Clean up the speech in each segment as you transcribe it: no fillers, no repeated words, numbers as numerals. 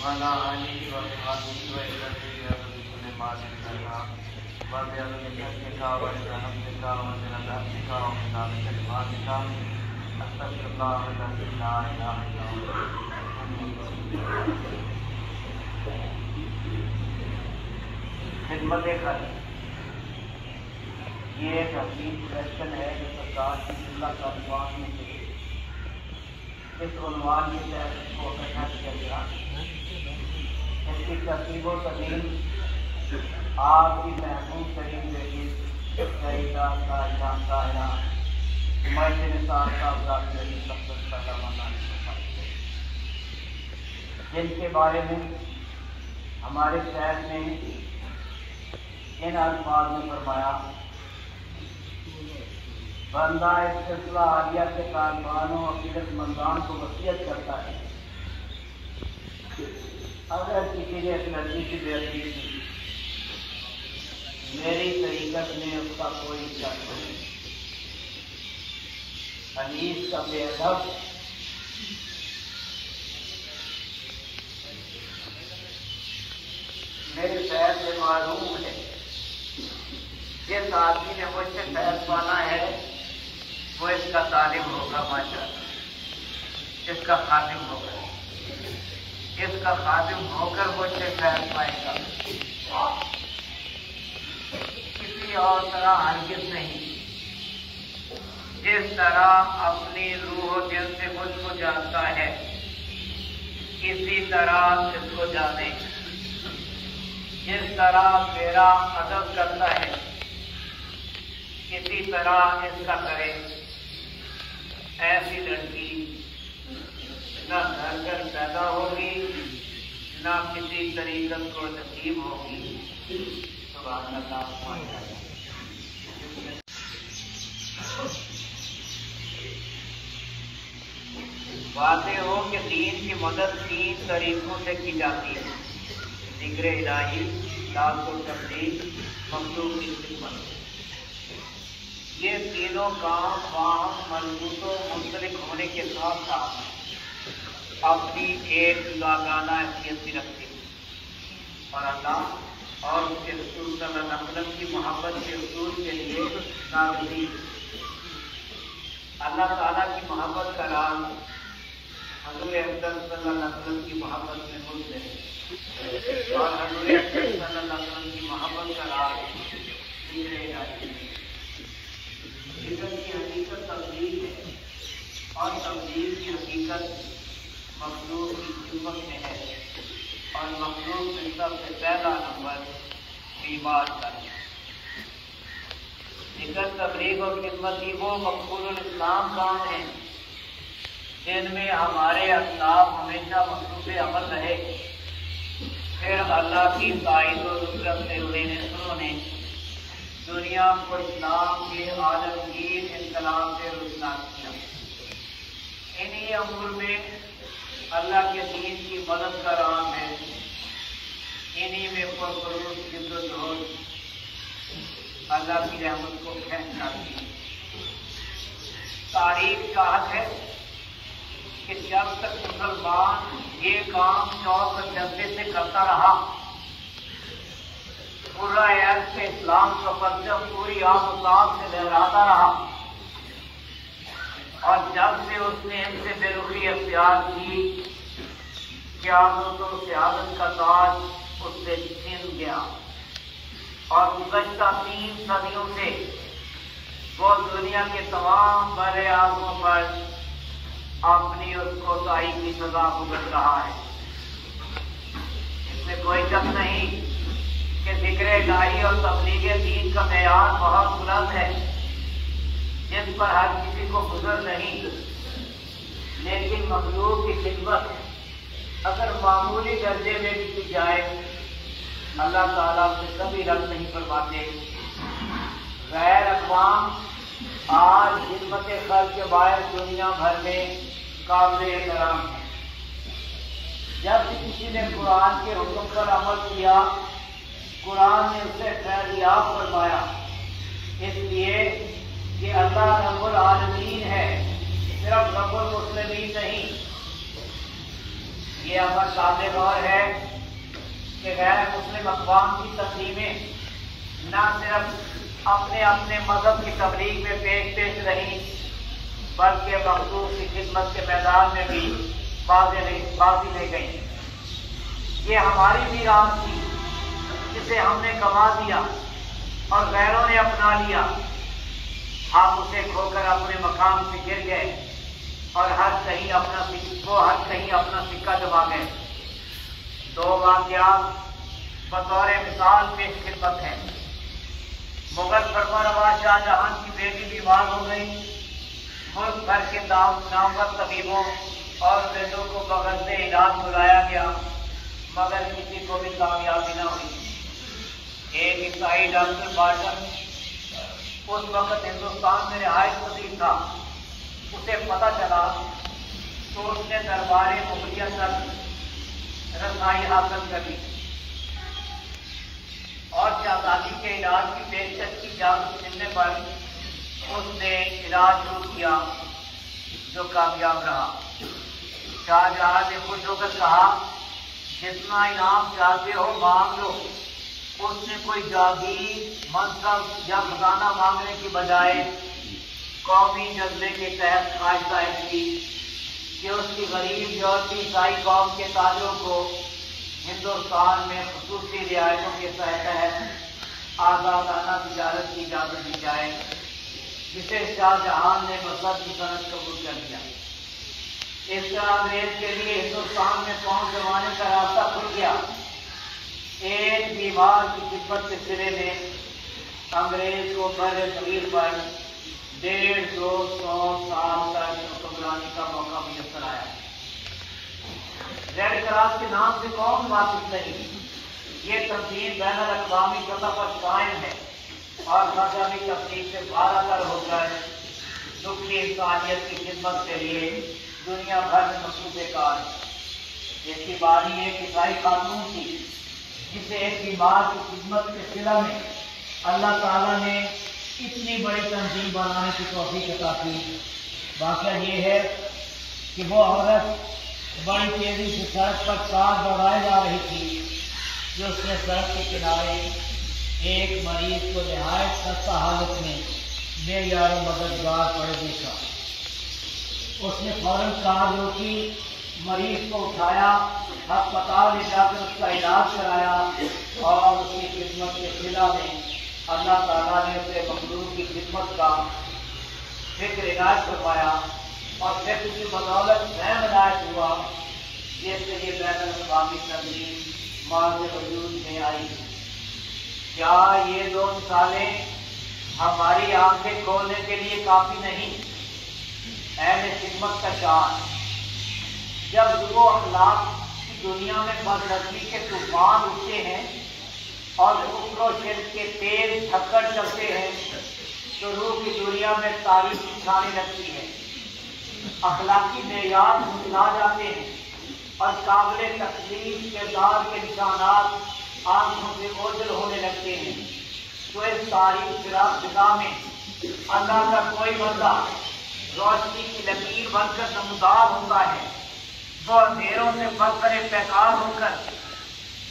وعلى آله وصحبه وسلم بكل ما ذكرنا وبأذنك وبحمدك وبرضاك وبطاعة كلماتك أستغفر الله الذي لا إله إلا هو. خدمت خلق یہ ایک حقیقی کوشچن ہے جو سرکار کی اللہ کا عنوان میں سے اس عنوان کے تحت کو اکٹھا کیا گیا. اس کی ترتیب و تدین آپ کی محفوظ ترین بیٹی سیدہ طاہرہ حمایت نثار صاحبزاد علی سبزت پیدا جن کے بارے میں ہمارے شہر نے ان الفاظ میں فرمایا: بندہ اس سلسلہ عالیہ کے طالبانوں اور عقیدت مندان کو وصیت کرتا ہے اگر کسی نے اس لڑکی کی بےعدبی کی میری طریقت میں اس کا کوئی شک نہیں. حدیث کا بے ادب میرے شہر سے معلوم ہے. جس آدمی نے مجھ سے فیض پانا ہے وہ اس کا طالب ہوگا، ماشاءاللہ اس کا خادم ہوگا، اس کا خادم ہو کر مجھ سے فیض پائے گا. کسی اور طرح ہرگز نہیں. جس طرح اپنی روح و دل سے مجھ کو جانتا ہے اسی طرح اس کو جانے. جس طرح میرا ادب کرتا ہے اسی طرح اس کا کرے. ایسی لڑکی نہ گھر گھر پیدا ہوگی نہ کسی طریقت کو نصیب ہوگی. سبحان اللہ. واضح ہو کہ دین کی مدد 3 طریقوں سے کی جاتی ہے: ذکر الہی، دعوت و تبلیغ، مخلوق کی خدمت. یہ تینوں کام باہم مربوط و منسلک ہونے کے ساتھ ساتھ اپنی ایک جداگانہ حیثیت بھی رکھتے ہیں اور اللہ اور اس کے رسول صلی اللہ علیہ وسلم کی محبت کے حصول کے لیے ناگزیر. اللہ تعالیٰ کی محبت کا راز حضور اکرم صلی اللہ علیہ وسلم کی محبت میں ملک ہے اور حضور اکرم صلی اللہ علیہ وسلم کی محبت کا راز ذکر الہی. ذکر کی حقیقت تبلیغ ہے اور تبلیغ کی حقیقت مخلوق کی خدمت میں ہے اور مخلوق میں سب سے پہلا نمبر بیمار کرنا. ذکر، تبلیغ اور خدمت ہی وہ مقبول الاسلام کام ہیں جن میں ہمارے اسلاف ہمیشہ مصروف عمل رہے. پھر اللہ کی تائید و نصرت سے انہوں نے دنیا کو اسلام کے عالمگیر انقلاب سے روشناس کیا. انہی امور میں اللہ کے دین کی مدد کا راز ہے. انہی میں پرخلوص جدوجہد اللہ کی رحمت کو کھینچ جاتی ہے. تاریخ چاہت ہے کہ جب تک مسلمان یہ کام شوق اور جذبے سے کرتا رہا پورا عیش سے اسلام کا پرچم پوری آب و تاب سے لہراتا رہا اور جب سے اس نے ان سے بے رخی اختیار کی قیادت و سیادت کا تاج اس سے چھن گیا اور گزشتہ 3 صدیوں سے وہ دنیا کے تمام بر اعظموں پر اپنی اس کوتاہی کی سزا بھگت رہا ہے. اس میں کوئی شک نہیں کہ ذکر الہی اور تبلیغ دین کا معیار بہت بلند ہے جس پر ہر کسی کو گزر نہیں. لیکن مخلوق کی خدمت اگر معمولی درجے میں بھی کی جائے اللہ تعالیٰ سے کبھی رد نہیں فرماتے. غیر اقوام آج خدمت خلق کے باعث دنیا بھر میں قابل احترام ہے. جب کسی نے قرآن کے حکم پر عمل کیا قرآن نے اسے فیضیاب فرمایا، اس لیے کہ اللہ رب العالمین ہے، صرف رب المسلمین نہیں. یہ امر صادق اور ہے کہ غیر مسلم اقوام کی تنظیمیں نہ صرف اپنے اپنے مذہب کی تبلیغ میں پیش رہیں بلکہ مخلوق کی خدمت کے میدان میں بھی بازی لے گئیں۔ یہ ہماری میراث تھی جسے ہم نے گنوا دیا اور غیروں نے اپنا لیا۔ ہم اسے کھو کر اپنے مقام سے گر گئے اور ہر کہیں اپنا سکہ جما گئے۔ دو واقعات بطور مثال پیش خدمت ہیں۔ مغل فرمانروا شاہ جہاں کی بیٹی بیمار ہو گئی۔ ملک بھر کے نامور طبیبوں اور ویدوں کو بغل سے علاج بلایا گیا مگر کسی کو بھی کامیابی نہ ہوئی۔ ایک عیسائی ڈاکٹر بارٹن اس وقت ہندوستان میں رہائش پذیر تھا۔ اسے پتہ چلا تو اس نے دربار مغلیہ تک رسائی حاصل کر لی اور شہزادی کے علاج کی پیشکش کی اجازت ملنے پر اس نے علاج شروع کیا جو کامیاب رہا۔ شاہ جہاں نے خوش ہو کر کہا جتنا انعام چاہتے ہو مانگ لو۔ اس نے کوئی جاگیر منصب یا خزانہ مانگنے کی بجائے قومی جذبے کے تحت خواہش ظاہر کی کہ اس کی غریب یورپی عیسائی قوم کے تاجروں کو ہندوستان میں خصوصی رعایتوں کے تحت آزادانہ تجارت کی اجازت دی جائے، جسے شاہ جہاں نے مسد کی صنعت قبول کر لیا۔ اس طرح انگریز کے لیے ہندوستان میں پہنچ جمانے کا راستہ کھل گیا۔ ایک بیمار کی خدمت کے سلسلے میں انگریز کو بر صغیر پر 150 سال تک حکمرانی کا موقع میسر آیا۔ ریڈ کراس کے نام سے کون واقف نہیں؟ یہ تنظیم بین الاقوامی سطح پر قائم ہے اور مذہبی تفریق سے بالا تر ہو کر دکھی انسانیت کی خدمت کے لیے دنیا بھر میں منصوبے کار ہے۔ اس کی بانی ایک عیسائی خاتون تھی جسے ایک بیمار کی خدمت کے صلہ میں اللہ تعالیٰ نے اتنی بڑی تنظیم بنانے کی توفیق عطا کی۔ واقعہ یہ ہے کہ وہ عورت بڑی تیزی سے سڑک پر کار دوڑائے جا رہی تھی جو اس نے سڑک کے کنارے ایک مریض کو نہایت خستہ حالت میں معیار و مددگار پڑے دیکھا۔ اس نے فوراً کار روکی، مریض کو اٹھایا، ہسپتال لے جا کر اس کا علاج کرایا اور اس کی خدمت کے صلہ میں اللہ تعالیٰ نے اسے مخلوق کی خدمت کا فکر عنایت فرمایا اور پھر اس کی بدولت نئے عنایت ہوا جس سے یہ بین الاقوامی تنظیم معاذ وجود میں آئی۔ کیا یہ دو مثالیں ہماری آنکھیں کھولنے کے لیے کافی نہیں؟ اہل خدمت کا شان جب روح و اخلاق کی دنیا میں بدنظمی کے طوفان اٹھتے ہیں اور کفر و شرک کے تیز دھکڑ چلتے ہیں تو روح کی دنیا میں تاریخی چھانے لگتی ہے، اخلاقی معیار جھٹلا جاتے ہیں اور قابل تکلیف کردار کے نشانات آنکھوں سے اوجھل ہونے لگتے ہیں۔ تو اس تاریخ فضا میں اللہ کا کوئی بندہ روشنی کی لکیر بن کر نمودار ہوتا ہے۔ وہ اندھیروں سے برتر پیکار ہو کر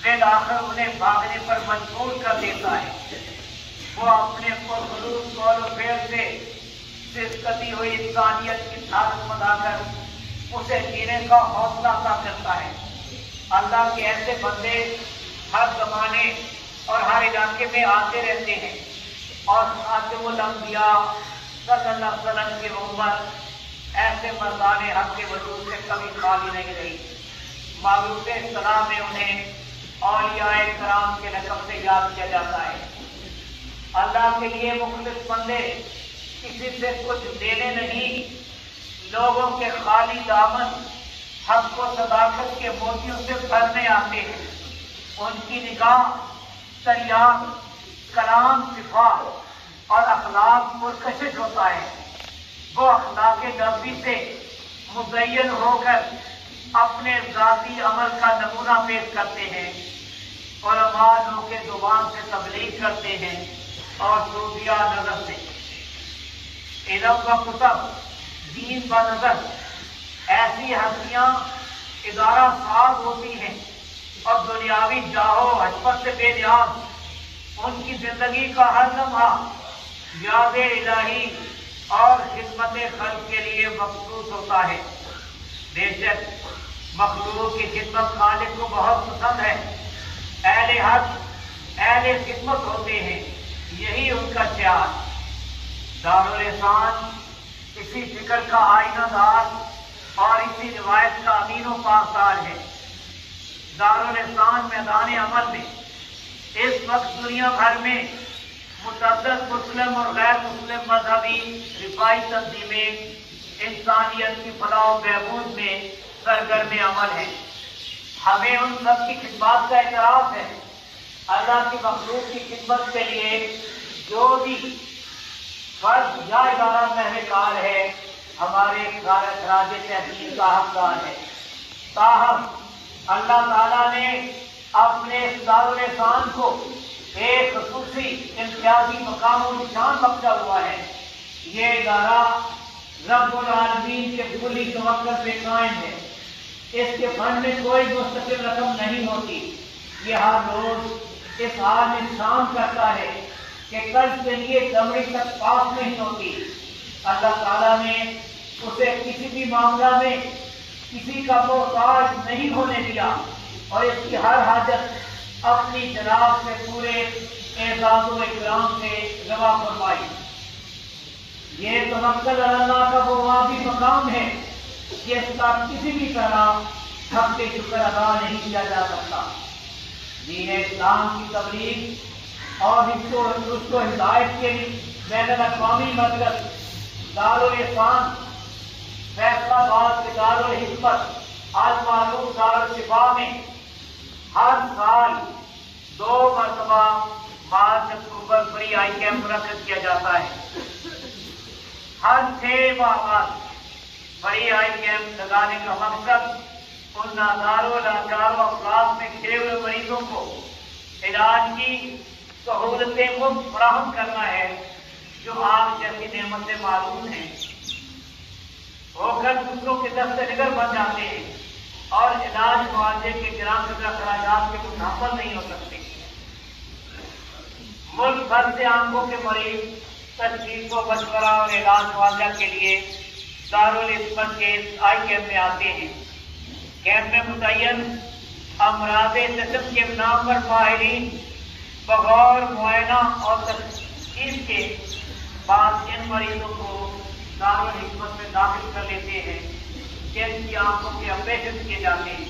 بالآخر انہیں بھاگنے پر مجبور کر دیتا ہے۔ وہ اپنے پرخلوص قول و فعل سے سرکتی ہوئی انسانیت کی طاقت بنا کر اسے جینے کا حوصلہ عطا کرتا ہے۔ اللہ کے ایسے بندے ہر زمانے اور ہر علاقے میں آتے رہتے ہیں اور خاتم الانبیاء صلی اللہ علیہ وسلم کی امت ایسے مردان حق کے وجود سے کبھی خالی نہیں رہی۔ معروف اصطلاح میں انہیں اولیاء کرام کے لقب سے یاد کیا جاتا ہے۔ اللہ کے لیے مخلص بندے کسی سے کچھ دینے نہیں، لوگوں کے خالی دامن حق و صداقت کے موتیوں سے بھرنے آتے ہیں۔ ان کی نگاہ تریاق، کلام صفات اور اخلاق پرکشش ہوتا ہے۔ وہ اخلاق نبوی سے مزین ہو کر اپنے ذاتی عمل کا نمونہ پیش کرتے ہیں۔ علماء لوگ کے زبان سے تبلیغ کرتے ہیں اور صوفیہ نظر سے، علم و کتب، دین و نظر، ایسی ہستیاں ادارہ ساز ہوتی ہیں اور دنیاوی جاہو و حشمت سے بے نیاز، ان کی زندگی کا ہر لمحہ یاد الہی اور خدمت خلق کے لیے مخصوص ہوتا ہے۔ بے شک مخلوق کی خدمت خالق کو بہت پسند ہے۔ اہل حق اہل خدمت ہوتے ہیں، یہی ان کا شعار۔ دارالحسان اسی فکر کا آئینہ دار اور اسی روایت کا امین و پاسدار ہے۔ دارالحسان میدان عمل میں اس وقت دنیا بھر میں متعدد مسلم اور غیر مسلم مذہبی رفاعی تنظیمیں انسانیت کی فلاح و بہبود میں سرگرم عمل ہیں۔ ہمیں ان سب کی خدمات کا اعتراف ہے۔ اللہ کی مخلوق کی خدمت کے لیے جو بھی فرد یا ادارہ مہرکار ہے، ہمارے خراج تحسین کا حقدار ہے۔ تاہم اللہ تعالیٰ نے اپنے اس دارالحسان کو ایک خصوصی امتیازی مقام و نشان بخشا ہوا ہے۔ یہ ادارہ رب العالمین کے کلی توکل پہ قائم ہے۔ اس کے فنڈ میں کوئی مستقل رقم نہیں ہوتی۔ یہ ہر روز اس حال میں کام کرتا ہے کہ قرض کے لیے دمڑی تک پاس نہیں ہوتی۔ اللہ تعالیٰ نے اسے کسی بھی معاملہ میں کسی کا محتاج نہیں ہونے دیا اور اس کی ہر حاجت اپنی جناب سے پورے اعزاز و اکرام سے روا فرمائی۔ یہ توکل اللہ کا وہ واقعی مقام ہے جس کا کسی بھی طرح حق کے شکر ادا نہیں کیا جا سکتا۔ دین اسلام کی تبلیغ اور اس کو ہدایت کے لیے بین الاقوامی مرکز دارالحسان فیصلہ آباد کے دارالحکمت المعروف دارالشفا میں ہر سال 2 مرتبہ مارچ اکتوبر فری آئی کیمپ منعقد کیا جاتا ہے۔ ہر 6 ماہ بعد فری آئی کیمپ لگانے کا مقصد ان نادار و لاچار و افراد میں گھرے ہوئے مریضوں کو علاج کی سہولتیں مفت فراہم کرنا ہے جو آپ جیسی نعمت سے معلوم ہیں، ہو کر دوسروں کے دست نگر بن جاتے ہیں اور علاج معالجے کے گران قدر اخراجات کے متحمل نہیں ہو سکتے۔ ملک بھر سے آنکھوں کے مریض تشخیص و مشورہ اور علاج معالجہ کے لیے دارالحکمت کے آئی کیمپ میں آتے ہیں۔ کیمپ میں متعین امراض جسم کے نام پر ماہرین بغور معائنہ اور تشخیص کے بعد ان مریضوں کو دارالحکمت میں داخل کر لیتے ہیں جن کی آنکھوں کے آپریشن کیے جاتے ہیں۔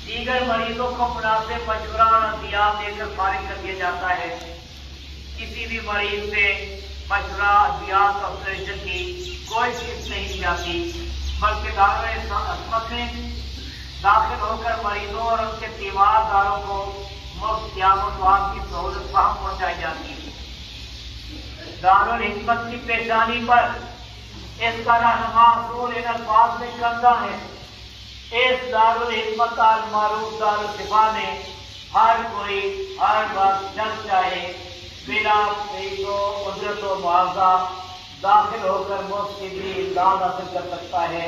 دیگر مریضوں کو مناسب مشورہ اور ادویات دے کر فارغ کر دیا جاتا ہے۔ کسی بھی مریض سے مشورہ ادویات اور آپریشن کی کوئی فیس نہیں دی جاتی، بلکہ دارالحکمت میں داخل ہو کر مریضوں اور ان کے تیمار داروں کو مفت قیام و دعا کی سہولت فراہم پہنچائی جاتی ہے۔ دارالحکمت کی پیشانی پر اس کا رہنما اصول ان الفاظ میں کندہ ہے: اس دارالحکمت المعروف دارالشفا میں ہر کوئی ہر وقت جب چاہے بلا فیس و اجرت و معاوضہ داخل ہو کر مفت کی بھی امداد حاصل کر سکتا ہے۔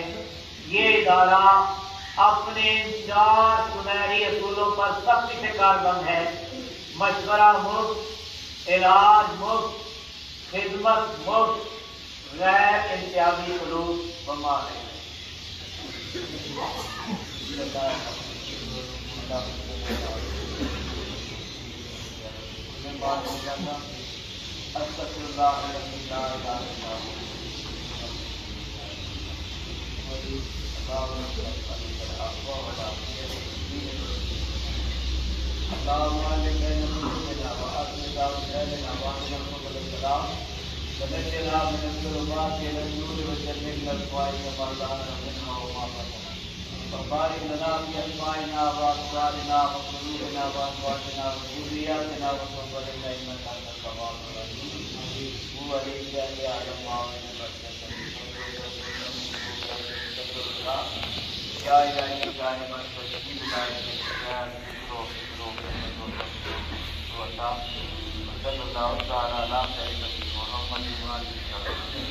یہ ادارہ اپنے 4 سنہری اصولوں پر سختی سے کاربند ہے: مشورہ مفت، علاج مفت، خدمت مفت، غیر امتیازی سلوک و معاملے۔ وبارك لنا في أسماعنا وأبصارنا وقلوبنا وأزواجنا وذرياتنا وتوب علينا إنك أنت التواب الرحيم. هو الذي يعلم ما بين يا إلهي جانب التشكيل لا يتجاهل وصلى الله تعالى على سيدنا محمد وعلى آله وصحبه.